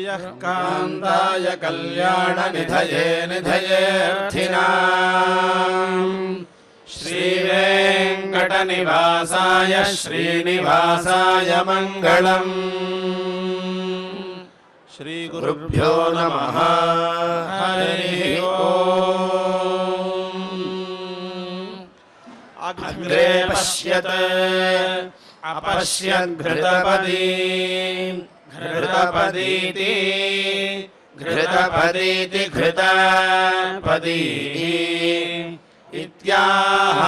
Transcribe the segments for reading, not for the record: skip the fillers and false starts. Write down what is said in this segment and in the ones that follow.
यः कान्ताय कल्याणनिधये निधयेऽर्थिनाम् श्रीवेङ्कटनिवासाय श्रीनिवासाय मङ्गलम्। श्रीगुरुभ्यो नमः। हरिः ओम्। अग्रे पश्यत् अपश्यद्घृतपदी घृतपदीति घृतपदीति घृतपदी इत्याह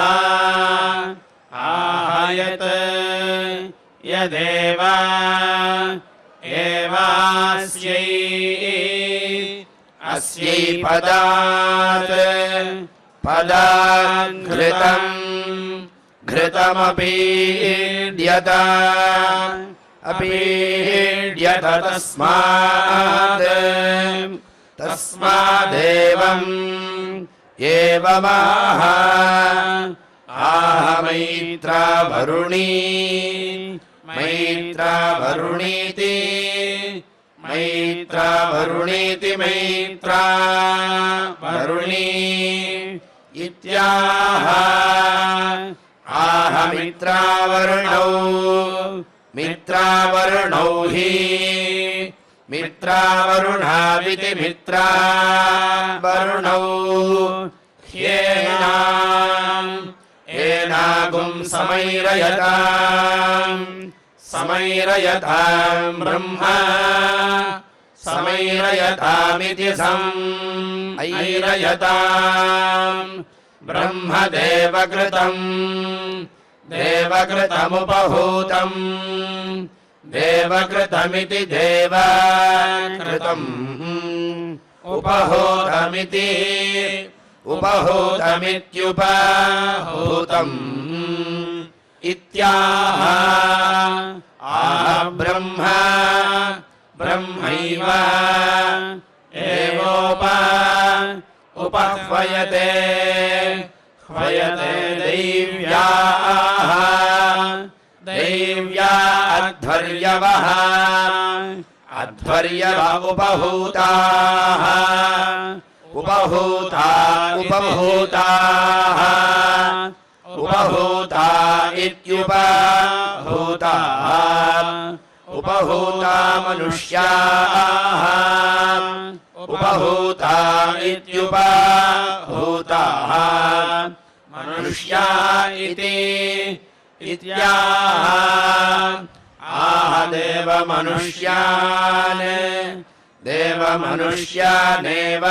आहयत् यदेव एवास्यै अस्यै पदात् पदाघृतम् घृतमपीड्यत अपीड्यत तस्मादेवम् एवमाह आह मैत्रावरुणी मैत्रावरुणीति मैत्रावरुणीति मैत्रावरुणी इत्याह आह मित्रावरुणौ मित्रावरुणौ हि मित्रावरुणाविति मित्रावरुणौ ह्येनागुं समैरयताम् ब्रह्मा समैरयतामिति समैरयताम् ब्रह्मदेवकृतम् देवकृतमुपहूतम् देवकृतमिति देवकृतम् उपहूतमिति उपहूतमित्युपहूतम् इत्याह आह ब्रह्मा ब्रह्मैव उपह्वयते ह्वयते दैव्याः दैव्या अध्वर्यवः अध्वर्यव उपहूताः उपहूता उपहूताः उपहूता इत्युपहूताः उपहूता मनुष्याः उपहूता इत्युपहूताः मनुष्या इति इत्याह आह देवमनुष्यान् देवमनुष्यानेव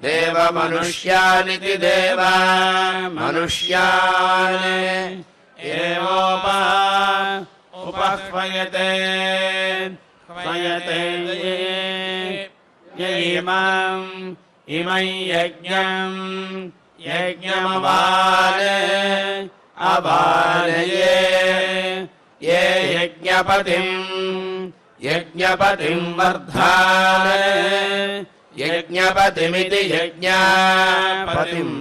देवमनुष्यानिति देवमनुष्यान् उपह्वयते ह्वयते इमं यज्ञम् यज्ञमवान् अवानये ये यज्ञपतिम् वर्धान् यज्ञपतिमिति यज्ञपतिम्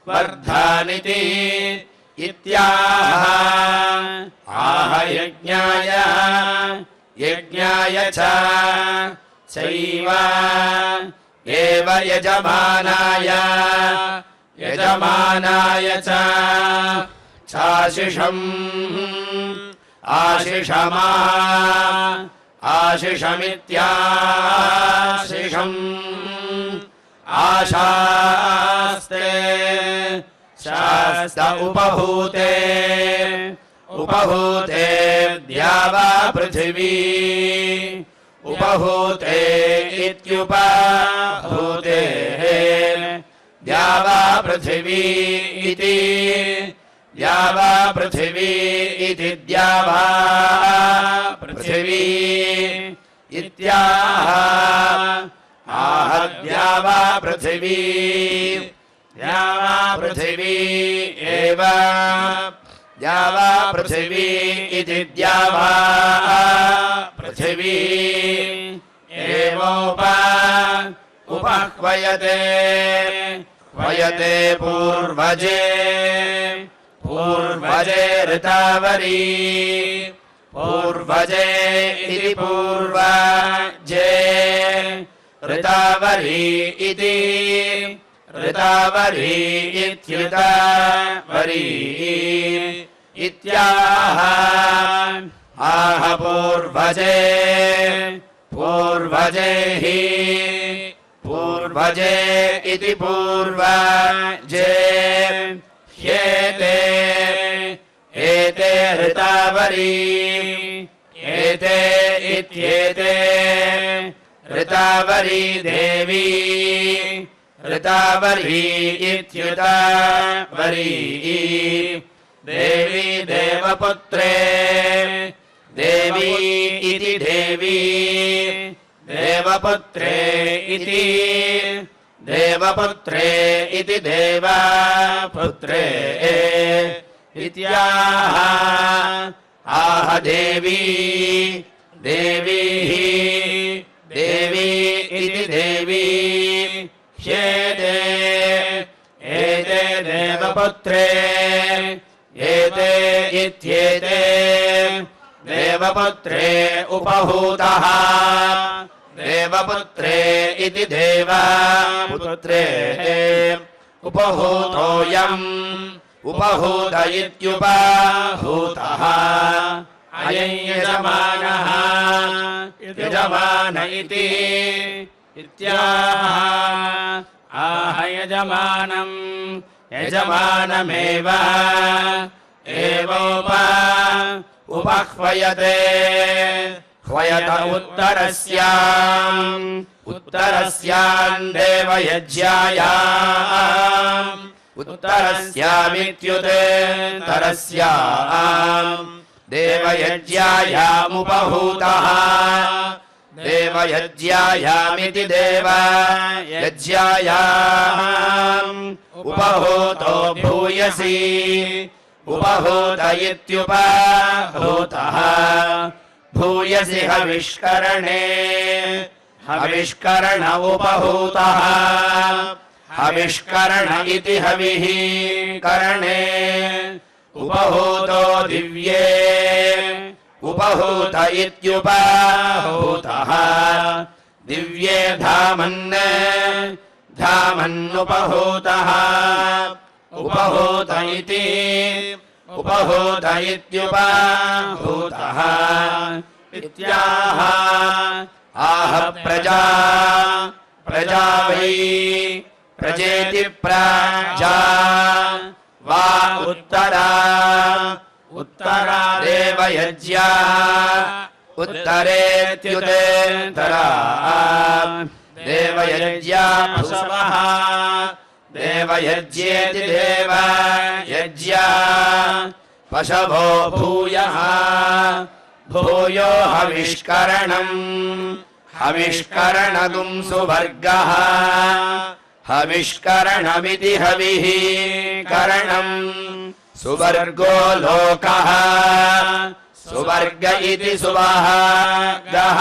वर्धानिति इत्याह आह यज्ञाय चैव एव यजमानाय चाशिषम् आशिषमित्याशिषम् आशास्ते शास्त उपहूते द्यावा पृथिवी उपहूते इत्युपहूते द्यावा पृथिवी इति द्यावा पृथिवी इति द्यावा पृथिवी इत्याह आह द्यावा पृथिवी एव द्यावा पृथिवी इति द्यावा पृथिवी उपह्वयते पूर्वजे ऋतावरी पूर्वजे इति पूर्वजे ऋतावरी इति ऋतावरी इत्युतावरी इत्याह आह पूर्वजे पूर्वजे हि पूर्वजे इति पूर्वजे ह्येते एते ऋतावरी एते इत्येते ऋतावरी देवी ऋतावरी इत्युतावरी देवी देवपुत्रे देवी इति देवी देवपुत्रे इति देवपुत्रे इति देवपुत्रे इत्याह आह देवी देवी देवी इति देवी ह्येते एते देवपुत्रे एते इत्येते देवपुत्रे उपहूतः देवपुत्रे इति देवपुत्रे उपहूतोऽयम् उपहूत इत्युपहूतः अयं यजमानः यजमान इति इत्याह आह यजमानम् यजमानमेव उपह्वयते ह्वयत उत्तरस्याम् उत्तरस्याम् देवयज्ञायाम् उत्तरस्यामित्युत्तरस्याम् देवयज्ञायामुपहूतः देवयज्ञायामिति देवयज्ञायाम् उपहूतो भूयसी उपहूत इत्युपहूतः भूयसि हविष्करणे हविष्करण उपहूतः हविष्करण इति हविः करणे उपहूतो दिव्ये उपहूत इत्युपहूतः दिव्ये धामन् धामन्नुपहूतः उपहूत इति उपहूत इत्युपहूतः इत्याह आह प्रजा प्रजा वै प्रजेति प्रजा वा उत्तरा उत्तरा देवयज्ञा उत्तरेत्युत्तरा देवयज्ञा पशवः देवयज्ञेति देवयज्ञा पशवो भूयः भूयो हविष्करणम् हविष्करणगुं सुवर्गः हविष्करणमिति हविः करणम् सुवर्गो लोकः सुवर्ग इति सुवर्गः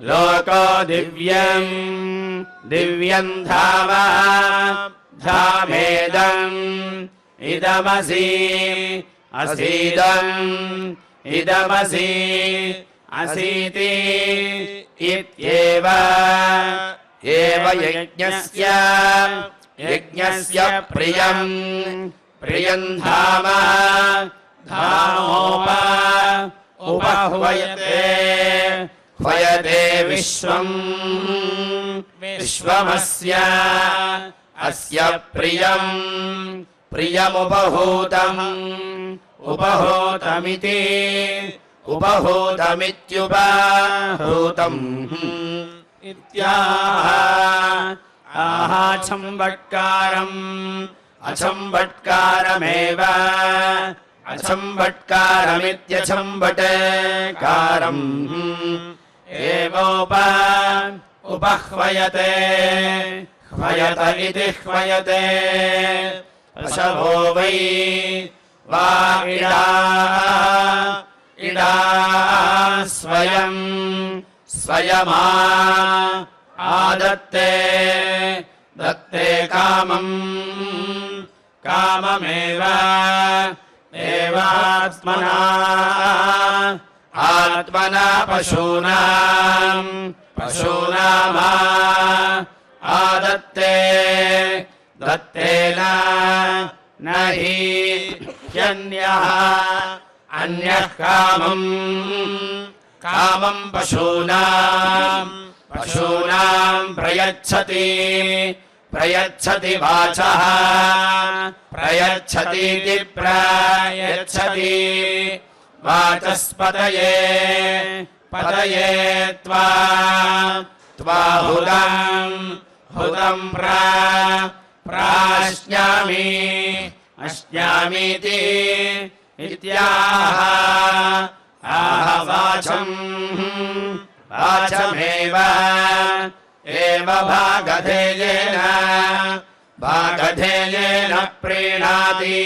लोको दिव्यम् दिव्यम् धाम धामेदम् इदमसि असीदम् इदमसि असीति इत्येव एव यज्ञस्य यज्ञस्य प्रियम् प्रियम् धाम धामोप उपह्वयते ह्वयते विश्वम् विश्वमस्य अस्य प्रियम् प्रियमुपहूतम् उपहूतमिति उपहूतमित्युपहूतम् इत्याह आहाच्छम्बट्कारम् अछम्बट्कारमेव अछम्बट्कारमित्यछम्बट्कारम् एवोप उपह्वयते ह्वयत इति ह्वयते पशवो वै वा इडा स्वयम् स्वयमा आदत्ते दत्ते कामम् काममेव देवात्मना आत्मना पशूनामा आदत्ते दत्तेन न हि ह्यन्यः अन्यः कामं पशूनां प्रयच्छति वाचः प्रयच्छतीति प्रयच्छति वाचस्पतये पतये हुतं प्राश्नामि अश्नामीति इत्याह आह वाचमेव एव भागधेयेन प्रीणाति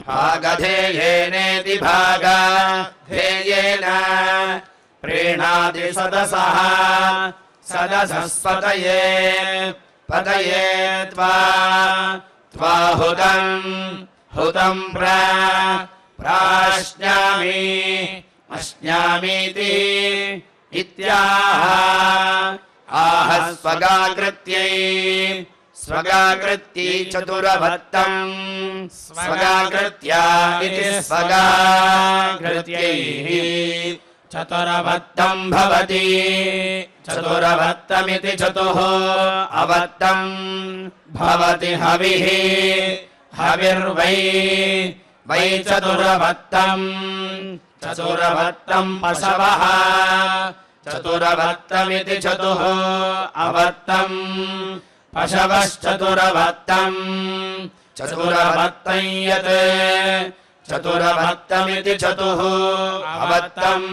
भागधेयेनेति भागधेयेन प्रीणाति सदसस्पतये पतये हुतं प्राश्नामि अश्नामीति इत्याह आह स्वगाकृत्यै चतुरभत्तम् स्वगाकृत्या इति स्वगाकृत्यैः चतुरभत्तम् भवति चतुरभत्तमिति चतुः अभत्तम् भवति हविर्वै चतुरभत्तम् पशवः चतुरभत्तमिति चतुः अभत्तम् पशवश्चतुरभत्तम् चतुरभत्तम् यत् चतुरभत्तमिति चतुः अभत्तम्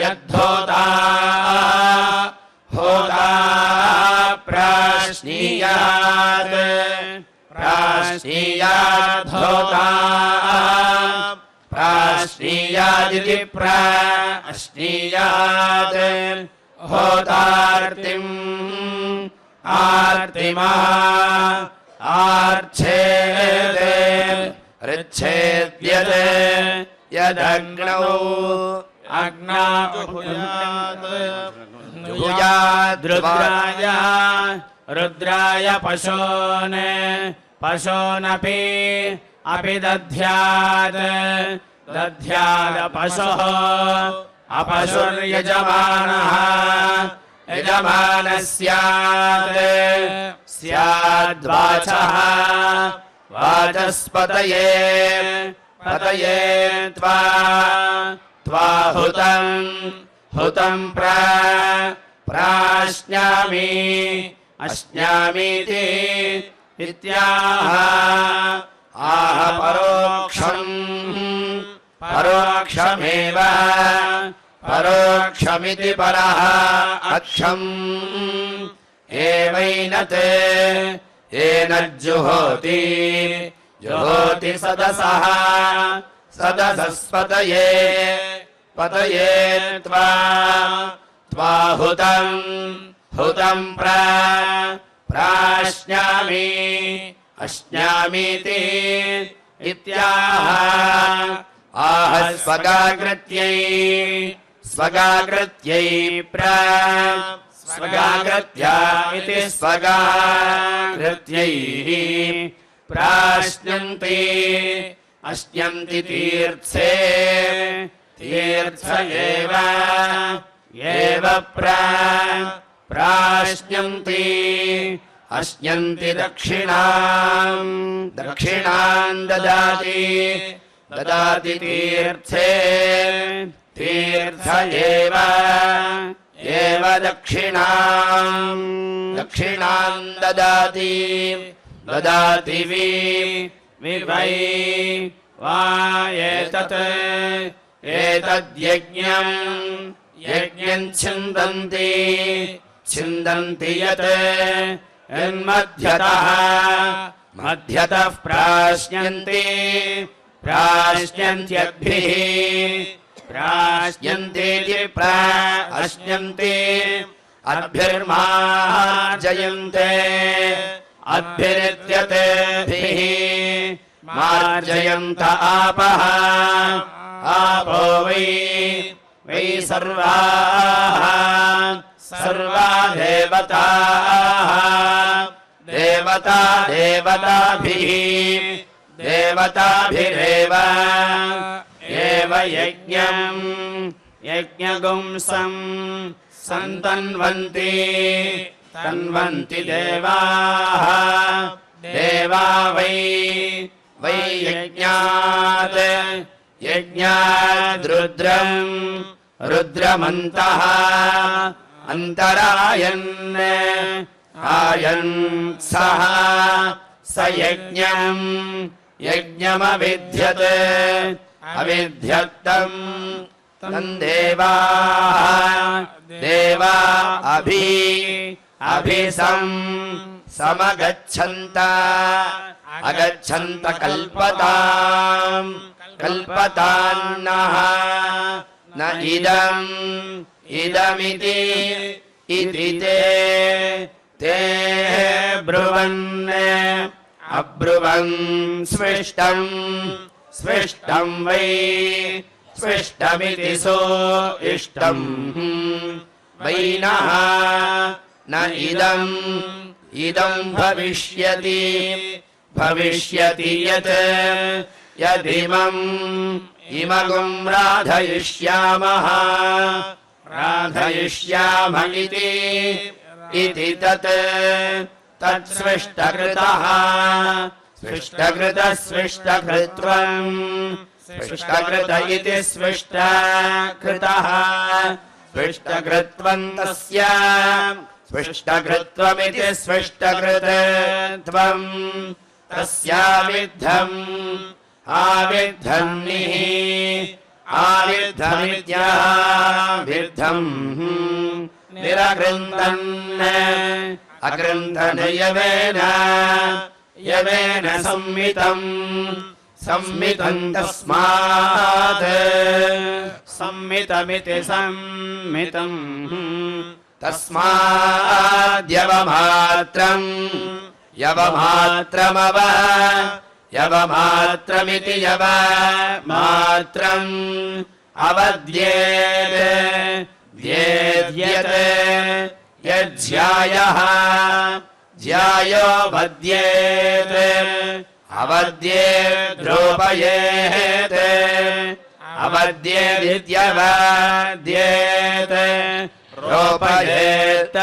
यद्धोता प्राश्नीयाद्धोता प्राश्नीयादिति प्राश्नीयात् होतार्तिम् आर्च्छेत् ऋच्छेद्यत् यदग्नौ रुद्राय पशोनपि दध्यात् पशुः अपशुर्यजमानः यजमानः स्याद्वाचः वाचस्पतये पतये हुतं प्राश्नामि अश्नामीति इत्याह आह परोक्षमेव परोक्षमिति परः अक्षम् एवैनत् जुहोति सदसस्पतये पतये हुतं प्राश्नामि अश्नामीति इत्याह आह स्वगाकृत्यै स्वगाकृत्या इति स्वगाकृत्यैः प्राश्नन्ति अश्नन्ति तीर्थे एव प्राश्नन्ति अश्नन्ति दक्षिणां ददाति तीर्थे एव दक्षिणां ददाति वै वा एतद्यज्ञम् छिन्दन्ति यत् मध्यतः प्राश्न्यन्त्यद्भिः प्राश्न्यन्तीति प्राश्न्यन्ति अद्भिर्मार्जयन्ते अद्भिरित्यतेभिः मार्जयन्त आपः आपो वै सर्वाः सर्वा देवताः देवताभिः देवताभिरेव एव यज्ञगुंसं सन्तन्वन्ति तन्वन्ति देवाः देवा वै यज्ञाद् रुद्रमन्तः अन्तरायन् सः स यज्ञमविध्यत् तं देवा समगच्छन्त कल्पतान्नः न इदमिति ते ब्रुवन् अब्रुवन् स्विष्टं वै स्विष्टमिति सो इष्टं वै नः न इदं भविष्यति यदिमं राधयिष्यामः इति तत् स्विष्टकृतः स्विष्टकृतम् स्विष्टकृत इति स्विष्टकृतः स्विष्टकृत्वं तस्य स्विष्टकृत्वमिति स्विष्टकृतत्वं तस्याविद्धम् आविद्धमित्याविद्धम् निरकृन्दन् अकृन्दन् यवेन सम्मितं तस्मात् सम्मितमिति सम्मितम् यवमात्रमिति यवमात्रम् अवद्येत् यज्ज्यायः ज्यायो वद्येत् अवद्येद्रोपयेत् अवद्येदित्यवद्येत् रोपयेत्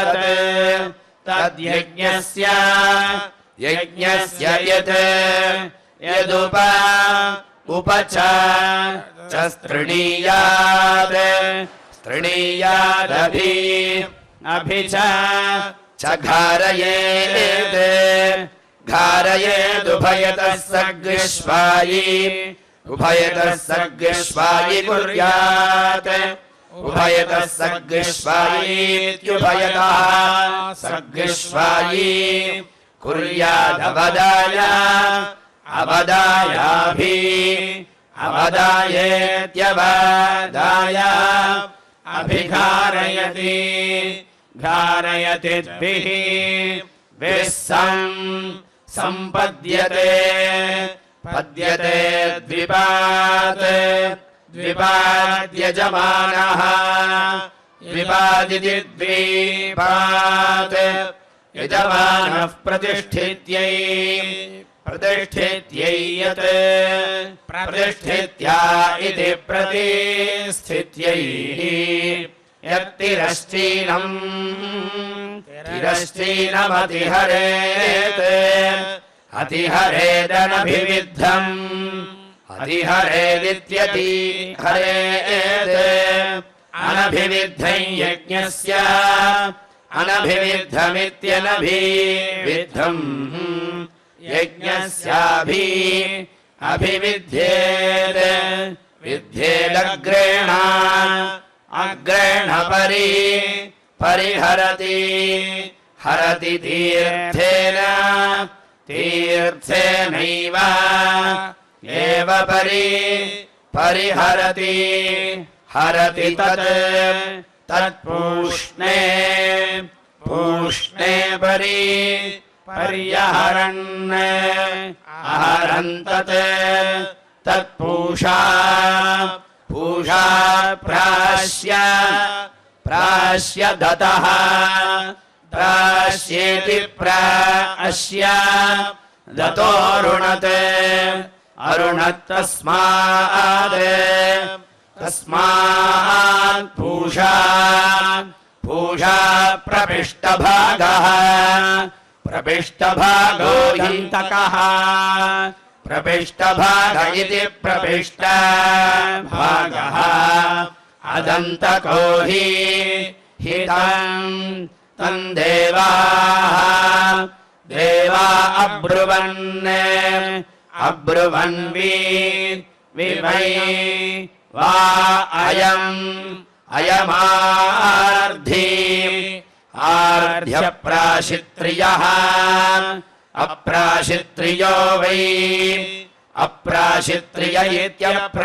तद्यज्ञस्य यदुप च स्तृणीयादभि च घारयेदुभयतः सर्गश्वायि कुर्यात् उभयतः सर्गश्वायीत्युभयतः सर्गश्वायी अवदायेत्यवदाय घारयतिभिः संपद्यते द्विपाद्यजमानः द्विपादिति द्विपात् यजमानः प्रतिष्ठित्यै यत् प्रतिष्ठित्या इति प्रतिष्ठित्यै अतिहरेदनभिविद्धम् अतिहरेदित्यतिहरेत् अनभिविद्धं यज्ञस्य अनभिविद्धमित्यनभिविद्धम् यज्ञस्याभिविध्येत् अग्रेण हरति तीर्थेनैव एव परिहरति तत्पूष्णे पर्यहरन् अहरन्तत् तत्पूषा पूषा प्राश्य दतः प्राश्येति प्राश्य दतोऽरुणत् तस्मात् पूषा पूषा प्रपिष्टभागः प्रपिष्टभागो यन्तकः प्रपिष्टभाग इति प्रपिष्टभागः अदन्तको हि तम् देवा अब्रुवन् वै वा आर्ध्यप्राशित्रियः अप्राशित्रियो वै अप्राशित्रिय इत्यप्राशित्रियः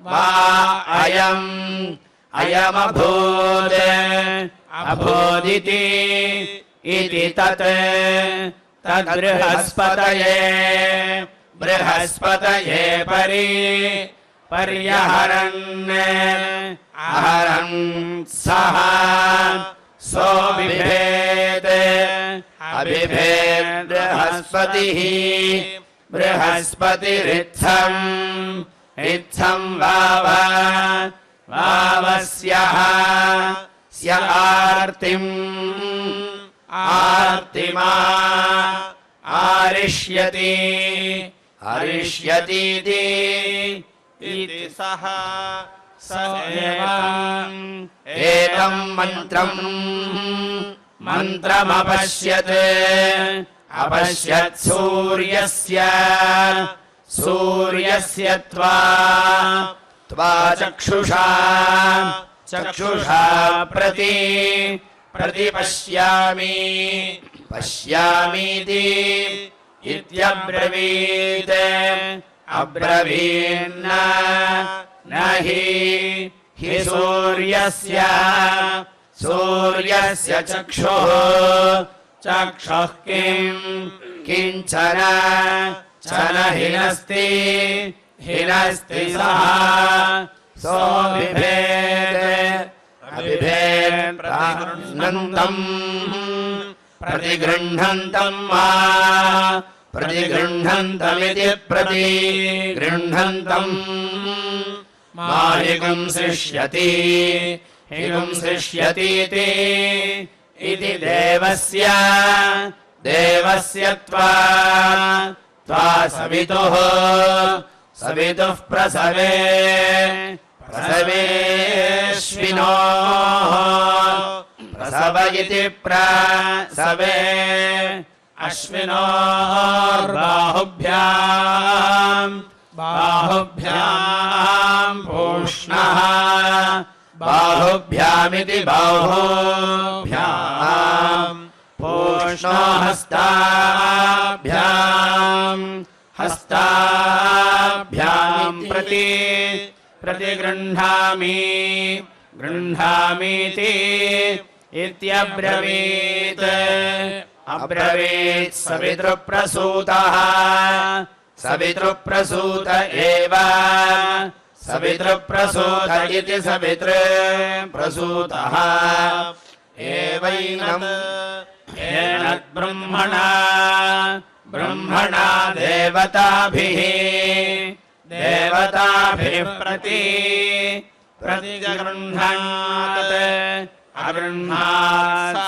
वा अभूदिति इति तद्बृहस्पतये पर्यहरन् अहरन् सः अबिभेद् बृहस्पतिरित्थम् वावस्यः आर्तिमा आरिष्यतीति इति सः एतम् मन्त्रमपश्यत् सूर्यस्य त्वा चक्षुषा प्रति पश्यामीति इत्यब्रवीत् अब्रवीन्न न हि सूर्यस्य चक्षुः किञ्चन हिनस्ति सः सोऽबिभेत् प्रतिगृह्णन्तमिति प्रतिगृह्णन्तम् हिगुं सृष्यतीति इति देवस्य त्वा सवितुः प्रसवेश्विनोः प्रसव इति प्रसवे बाहुभ्याम् पूष्णः बाहुभ्यामिति बाहुभ्याम् पूष्णो हस्ताभ्याम् गृह्णामीति इत्यब्रवीत् सवितृप्रसूत एव सवितृप्रसूत इति सवितृप्रसूतः एवैनम् ब्रह्मणा देवताभिः प्रतिगृह्णात् अगृह्णात्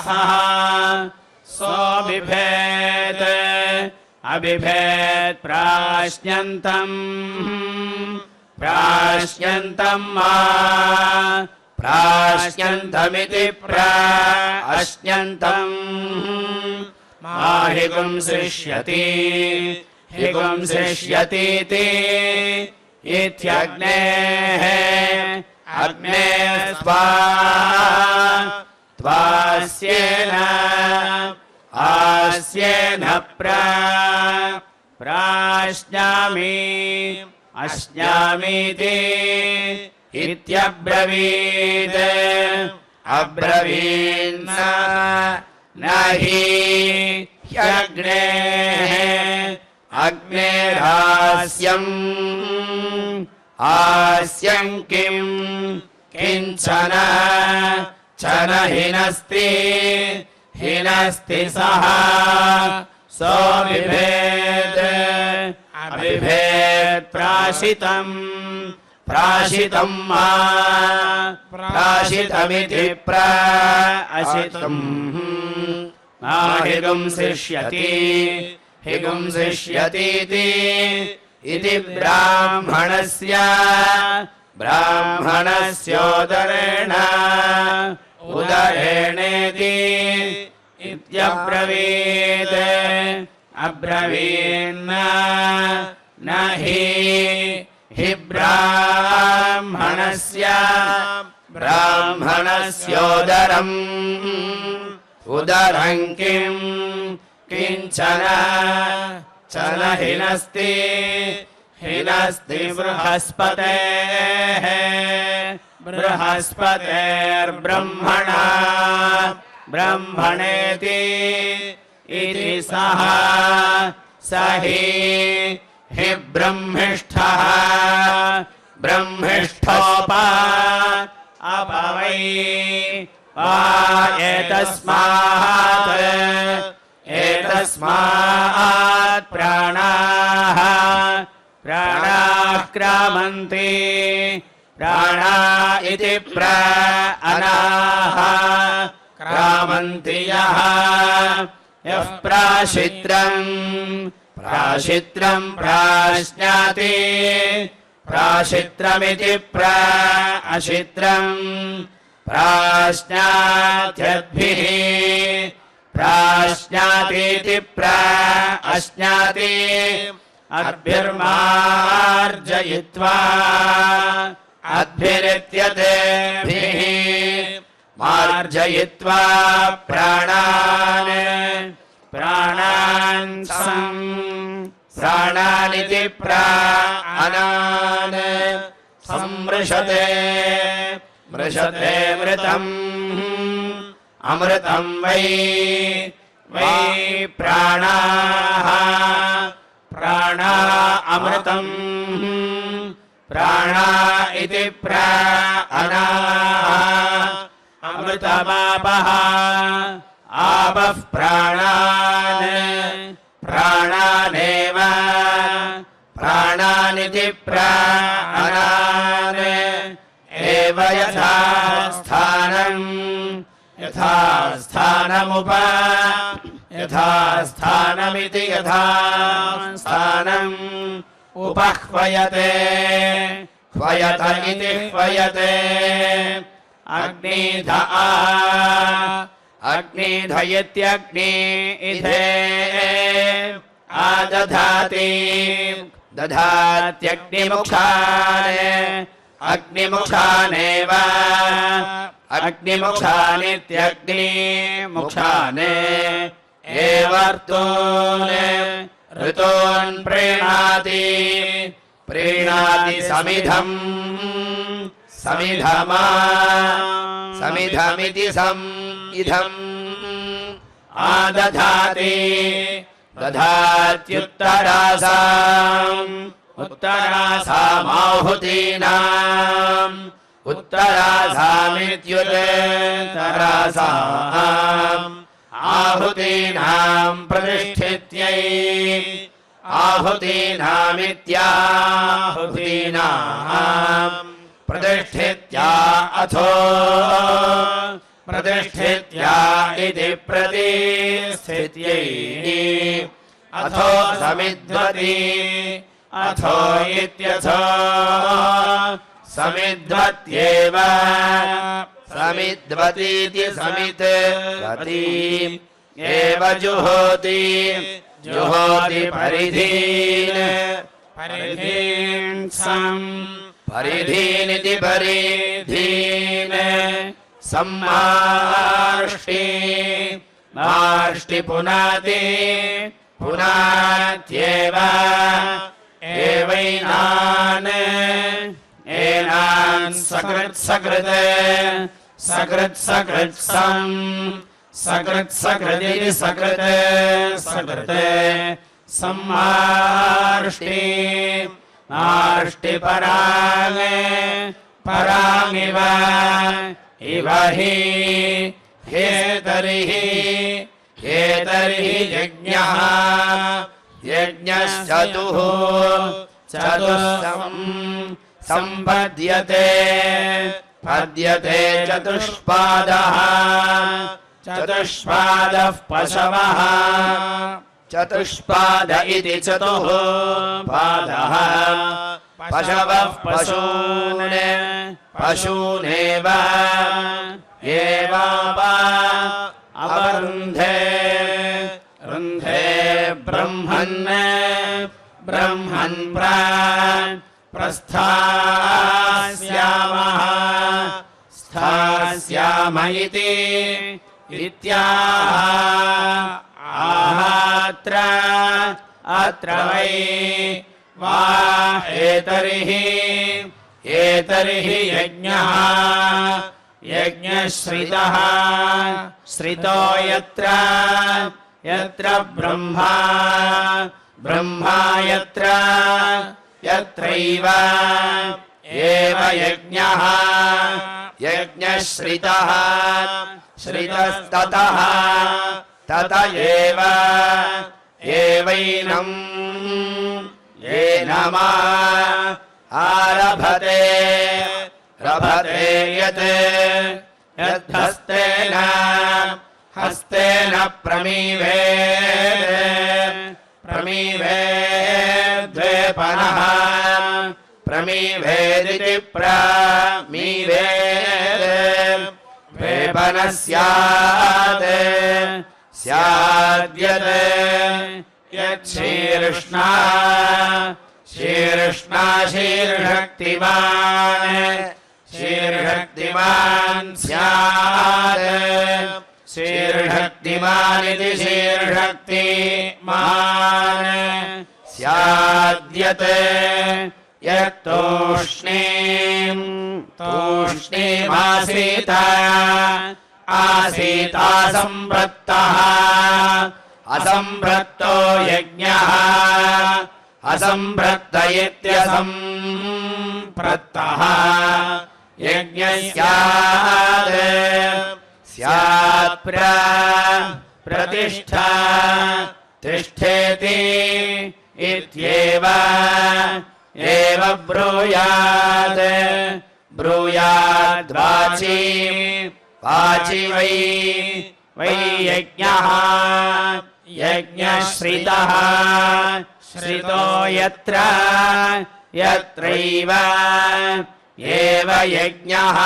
सोऽबिभेत् प्राश्यन्तमिति प्राश्यन्तम् हिगुं सृष्यतीति इत्यग्नेः आस्येन अश्नामीति इत्यब्रवीत् अब्रवीन्न न हि ह्यग्नेः अग्नेरास्यम् आस्यं किं किञ्चन चन हिनस्ति हिनस्ति सः सोऽबिभेत् अबिभेत् प्राशितम् प्राशितं मा प्राशितमिति प्राशितम् हिगुंसिष्यति हिगुंसिष्यतीति इति ब्राह्मणस्य ब्राह्मणस्योदरेण उदरेणेति इत्यब्रवीत् अब्रवीन्न न हि ब्राह्मणस्य ब्राह्मणस्योदरम् उदरं किं किञ्चन चन हिनस्ति हिनस्ति बृहस्पतेः बृहस्पतेर्ब्रह्मणा ब्रह्मणेति इति सः स हि ब्रह्मिष्ठः ब्रह्मिष्ठोप अपवै एतस्मात् प्राणाः क्रामन्ति प्राणा इति प्राणाः क्रामन्ति यः प्राशित्रम् प्राश्नाति प्राशित्रमिति प्राशित्रम् प्राश्नात्यद्भिः प्राश्नातीति प्राश्नाति अद्भिर्मार्जयित्वा अद्भिरित्यतेभिः मार्जयित्वा प्राणान् प्राणानिति प्राणान् संमृशते मृशते मृतम् अमृतं वै प्राणाः प्राणा अमृतम् प्राणा इति प्राणाः अमृतमापः आपः प्राणानेव प्राणानिति प्राणान् एव यथा स्थानमिति यथा स्थानम् उपह्वयते ह्वयत इति ह्वयते अग्निधयत्यग्नि इथे आदधाति दधात्यग्निमुखान् अग्निमुखानेव अग्निमुखानित्यग्निमुखान् ऋतून् प्रीणाति समिधमिति इदम् आदधाति उत्तरासामाहुतीनाम् उत्तरासामित्युत्तरासाम् आहुतीनाम् प्रतिष्ठित्यै आहुतीनामित्याहुतीनाम् प्रतिष्ठित्या अथो प्रतिष्ठित्या इति प्रतिष्ठित्यै अथो समिध्वति अथो इत्यथो समिध्वत्येव समिध्वतीति समिध्वति एव जुहोति परिधीन् परिधीनिति परिधीन् सम्मार्ष्टि पुनात्येव एनान् सकृत्सम् सकृत् सकृदिति सकृते सकृते सम्मार्ष्टि नार्ष्टिपरागे परामिव इव हि हेतरिहि हेतरिहि यज्ञः यज्ञश्चतुः चतुः सम्पद्यते पद्यते चतुष्पादः चतुष्पादः पशवः चतुष्पाद इति चतुः पादः पशवः पशून् पशूनेव एवाप अवरुन्धे रुन्धे ब्रह्मन् ब्रह्मन् प्रस्थास्यामः स्थास्याम इति इत्याह आहात्र अत्र वै वा एतर्हि एतर्हि यज्ञः यज्ञश्रितः श्रितो यत्र यत्र ब्रह्मा ब्रह्मा यत्र यत्रैव एव यज्ञः यज्ञश्रितः श्रितस्ततः तत एव एवैनम् येनमा आरभते रभते यत् यद्धस्तेन हस्तेन प्रमीवे प्रमीवे द्वेपनः प्रमीवेदिति प्रमीवे द्वेपनः स्यात् स्याद्यत् यच्छीर्ष्णा शीर्ष्णा शीर्षक्तिमान् शीर्षक्तिमान् स्यात् शीर्षक्तिमानिति शीर्षक्तिमान् स्याद्यत् यत्तूष्णीम् तूष्णीमासीत आसीतासंवृत्तः असंवृत्तो यज्ञः असंवृत्त इत्यसंवृत्तः यज्ञः स्यात् स्यात् प्रतिष्ठा तिष्ठेति इत्येव एव ब्रूयात् ब्रूयाद्वाची वाची वै यज्ञः यज्ञश्रितः श्रितो यत्र यत्रैव एव यज्ञः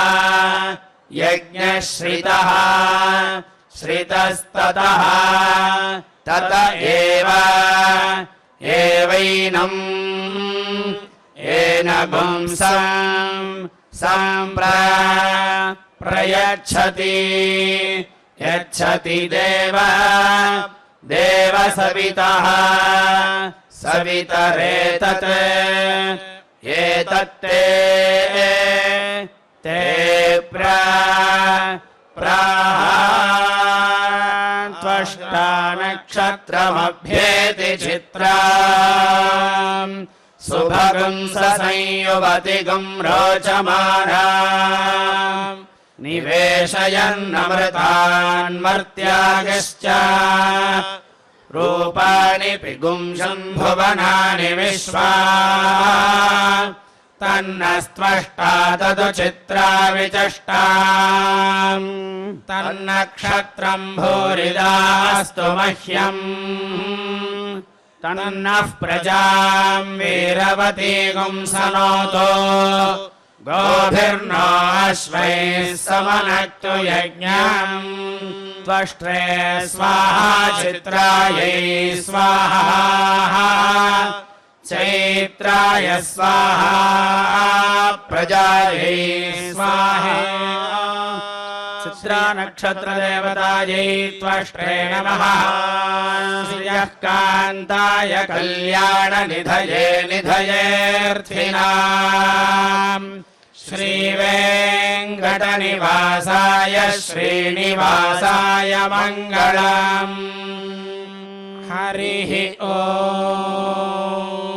यज्ञश्रितः श्रितस्ततः तत एव एवैनम् येन पुंसम् प्रयच्छति यच्छति देवसवितः सवितरेतत् एतत्ते ते त्वष्टा नक्षत्रमभ्येति चित्राम् सुभगं संयुवतिगं रोचमानाम् निवेशयन्नमृतान्मर्त्यागश्च रूपाणि पिगुंशन् भुवनानि विश्वा तन्नस्त्वष्टा तदु चित्रा विचष्टा तन्नक्षत्रं भूरिदास्तु मह्यम् तन्नः प्रजां वीरवतीगुं सनोतु गोभिर्नो अश्वैः समनक्तु यज्ञम् त्वष्ट्रे स्वाहा चित्रायै स्वाहा चैत्राय स्वाहा प्रजायै स्वाहा चित्रा नक्षत्र देवतायै त्वष्ट्रे नमः श्रियः कान्ताय कल्याण निधये निधयेऽर्थिनाम् श्रीवेङ्कटनिवासाय श्रीनिवासाय मङ्गलम् हरिः ॐ